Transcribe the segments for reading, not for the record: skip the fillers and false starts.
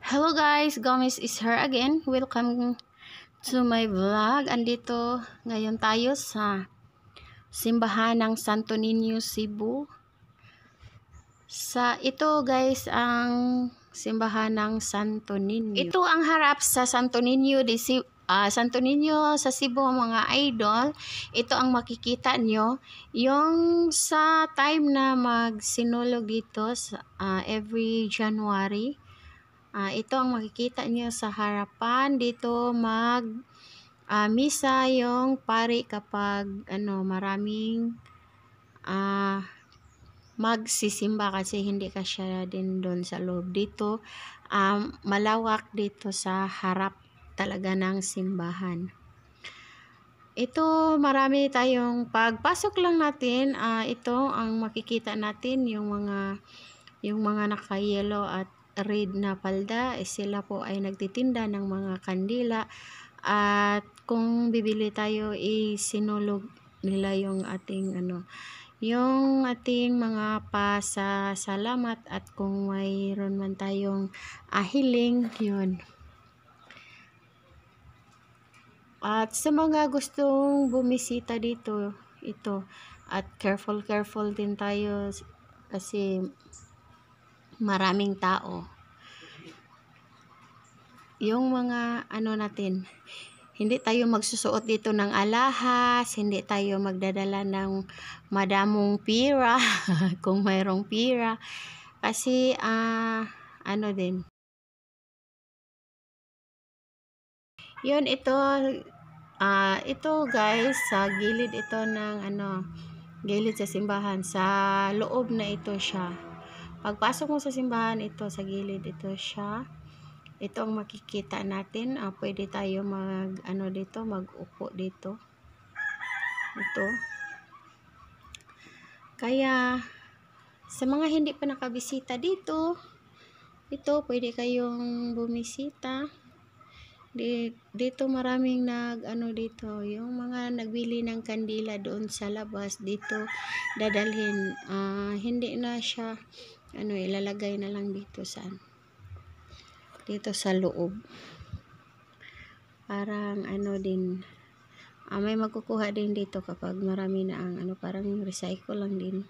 Hello guys, Gomez is here again. Welcome to my vlog. Andito ngayon tayo sa simbahan ng Santo Niño, Cebu. Ito guys ang simbahan ng Santo Niño. Ito ang harap sa Santo Niño Santo Niño sa Cebu mga idol. Ito ang makikita nyo. Yung sa time na magsinulog dito every January. Ito ang makikita nyo sa harapan. Dito misa yung pari kapag maraming magsisimba kasi hindi ka siya din doon sa loob. Dito malawak dito sa harap talaga ng simbahan. Ito marami tayong pagpasok lang natin. Ito ang makikita natin yung mga naka-yellow at red na palda, sila po ay nagtitinda ng mga kandila at kung bibili tayo sinulog nila yung ating yung ating mga pasasalamat at kung mayroon man tayong hiling yun. At sa mga gustong bumisita dito, ito at careful din tayo kasi maraming tao. Yung mga natin, hindi tayo magsusuot dito ng alahas, hindi tayo magdadala ng madamong pira kung mayroong pira kasi din. Yun, ito guys, sa gilid ito ng gilid sa simbahan, sa loob na ito siya. Pagpasok mo sa simbahan, ito sa gilid ito siya. Ito ang makikita natin. Pwede tayo mag-upo dito. Ito. Kaya sa mga hindi pa nakabisita dito, ito pwede kayong bumisita. Dito maraming dito, yung mga nagbili ng kandila doon sa labas, dito dadalhin. Hindi na siya ilalagay na lang dito dito sa loob. Parang din may magkukuha din dito kapag marami na ang parang recycle lang din.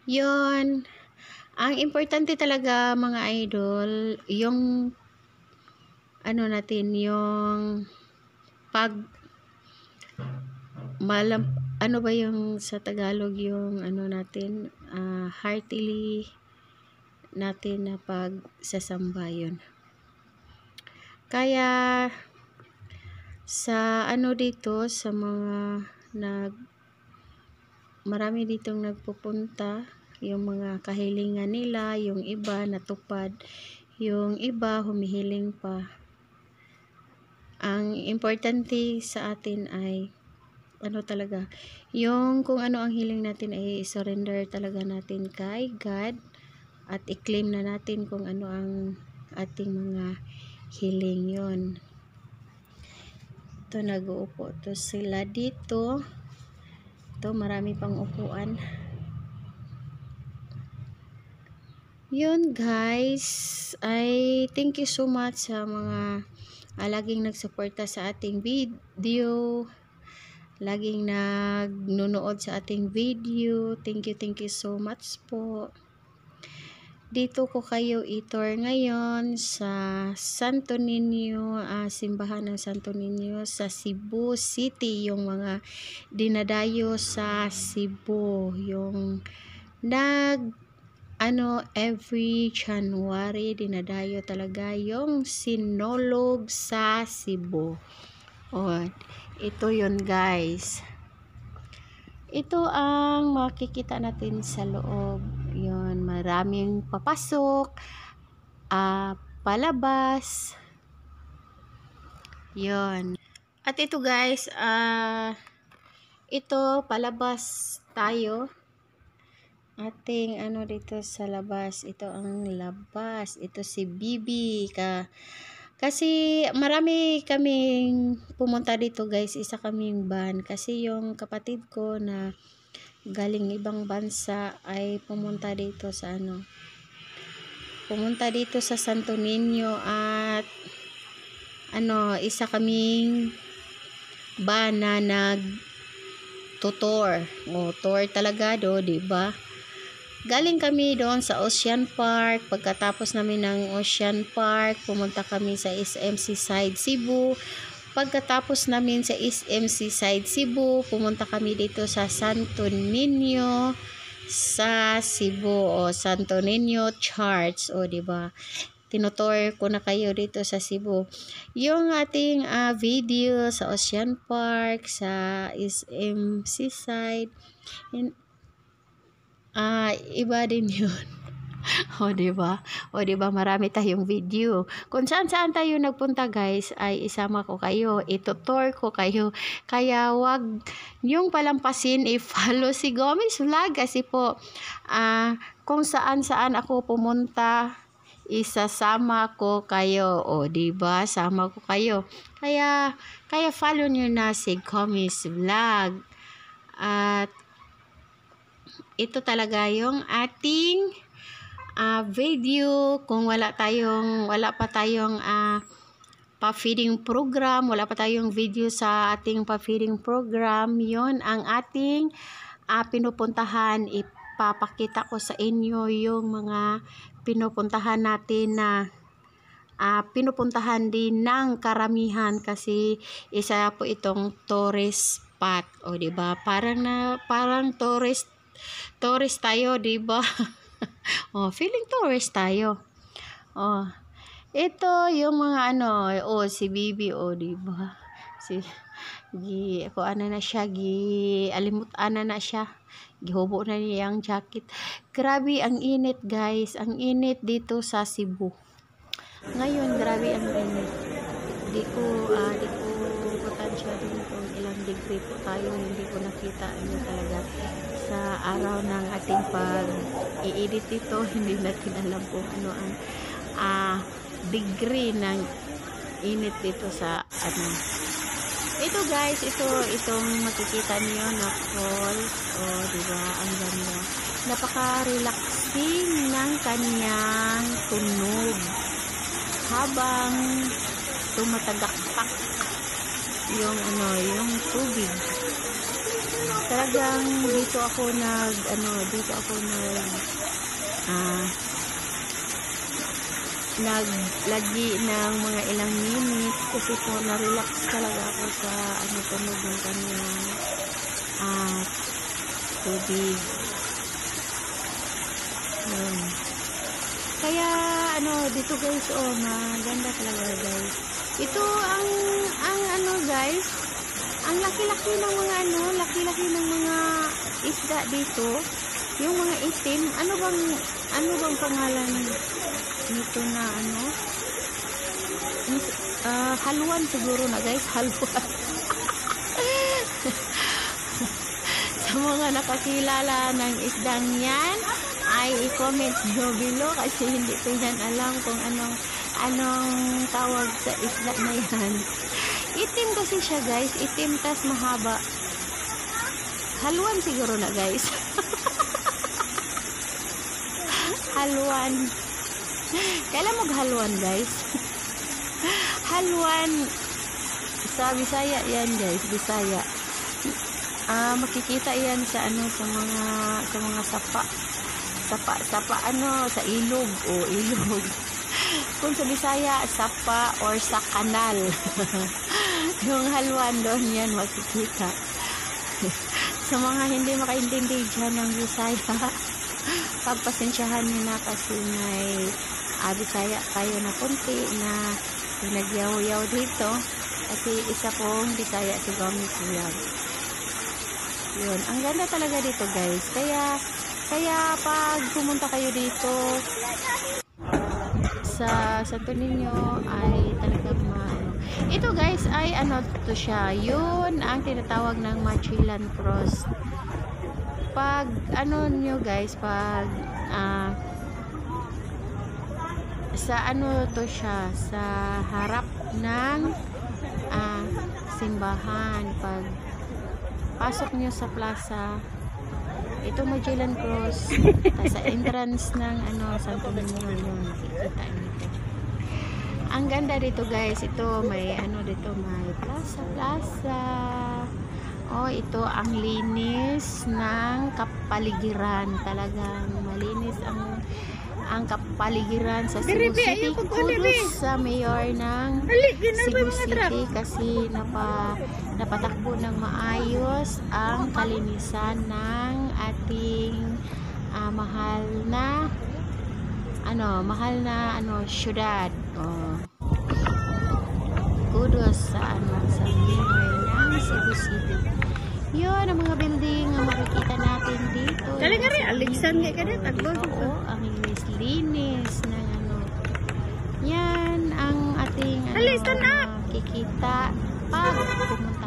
Yon, ang importante talaga mga idol, yung natin, yung ba yung sa Tagalog yung natin, heartily natin na pagsasamba yun. Kaya sa dito, sa mga marami ditong nagpupunta, yung mga kahilingan nila, yung iba natupad, yung iba humihiling pa. Ang importante sa atin ay talaga, yung kung ano ang hiling natin ay surrender talaga natin kay God at i-claim na natin kung ano ang ating mga hiling yon. Ito nag-uupo to sila dito. Ito marami pang upuan. Yun guys, I thank you so much sa mga laging nagsuporta sa ating video, laging nagnunood sa ating video. Thank you so much po. Dito ko kayo i-tour ngayon sa Santo Niño, simbahan ng Santo Niño sa Cebu City. Yung mga dinadayo sa Cebu, yung every January dinadayo talaga yung sinulog sa Cebu. Ito yun guys. Ito ang makikita natin sa loob. Yun, maraming papasok, palabas. Yun. At ito guys, ito palabas tayo. Ating dito sa labas. Ito ang labas. Ito si Bibi. Kasi marami kaming pumunta dito guys, isa kaming van kasi yung kapatid ko na galing ibang bansa ay pumunta dito sa pumunta dito sa Santo Niño at isa kaming na nag-tour. Tour talaga di ba? Galing kami doon sa Ocean Park. Pagkatapos namin ng Ocean Park, pumunta kami sa SMC Side Cebu. Pagkatapos namin sa SMC Side Cebu, pumunta kami dito sa Santo Niño sa Cebu, Santo Niño Church, di ba? Tinutour ko na kayo dito sa Cebu. Yung ating video sa Ocean Park, sa SMC side, iba din yun. Diba? Diba? Marami tayong video. Kung saan tayo nagpunta guys, ay isama ko kayo. Itutour ko kayo. Kaya wag niyong palampasin i-follow si Gomez Vlog kasi po, kung saan ako pumunta, isasama ko kayo. Diba? Sama ko kayo. Kaya follow niyo na si Gomez Vlog. At ito talaga yung ating video. Kung wala pa tayong pa-feeding program, wala pa tayong video sa ating pa-feeding program, yon ang ating pinupuntahan. Ipapakita ko sa inyo yung mga pinupuntahan natin na pinupuntahan din ng karamihan kasi isa po itong tourist spot. Diba? Parang tourist tayo, diba? Feeling tourist tayo. Ito yung mga si Bibi, diba? Alimutan na siya. Gihubo na niya yung jacket. Grabe ang init guys. Ang init dito sa Cebu. Ngayon, grabe ang init. Di ko matansya din kung ilang degree po tayo. Hindi ko nakita talaga sa araw ng ating pag-i-edit ito. Hindi natin alam kung ano ang degree ng init dito sa ito guys, itong makikita niyo na falls. Diba? Ang ganda. Napaka-relaxing ng kanyang tunog habang tumatagakpak yung tubig. Talagang dito ako naglagi ng mga ilang minutes kasi po na-relax talaga ako sa tunog ng kanyang tubig. Kaya dito guys, maganda talaga guys. Ito ang guys, ang laki-laki ng mga laki-laki ng mga isda dito. Yung mga itim, ano bang pangalan nito na haluan siguro na guys, haluan. Sa mga nakakilala ng isdang yan, ay i-comment nyo below kasi hindi ko yan alam kung anong tawag sa isda na yan. Itim kasi siya guys, itim tas mahaba. Haluan siguro na guys. Haluan. Kailan maghaluan guys? Haluan sa Bisaya yan guys, Bisaya. Makikita yan sa mga sapa sa ilog ilog. Kung sa Bisaya, sapa or sa kanal. Yung haluan doon yan makikita. Sa mga hindi makaintindi dyan ng Bisaya, pagpasensyahan nyo na kasi may Bisaya kayo na kunti na pinagyaw-yaw dito kasi isa pong Bisaya si Gomez Vlog. Yun, ang ganda talaga dito guys. Kaya pag pumunta kayo dito sa Santo Niño ay talagang ito guys ay to siya. Yun ang tinatawag ng Machilan Cross. Pag nyo guys, pag sa to siya, sa harap ng simbahan. Pag pasok nyo sa plaza, Ito Magellan Cross. Sa entrance ng Santo Niño yun. Nakikita nito. Ang ganda dito guys. Ito may dito may plaza. Oh, ito ang linis ng kapaligiran. Talagang malinis ang kapaligiran sa Cebu City. Kudos sa mayor ng Cebu City kasi napatakbo ng maayos ang kalinisan ng ating mahal na syudad. Oh. Kudos sa mayor ng Cebu City. Yun ang mga building na makikita natin dito. Dali nga rin, Alexander ka rin. Oo, ang linis ng Yan ang ating makikita pag pumunta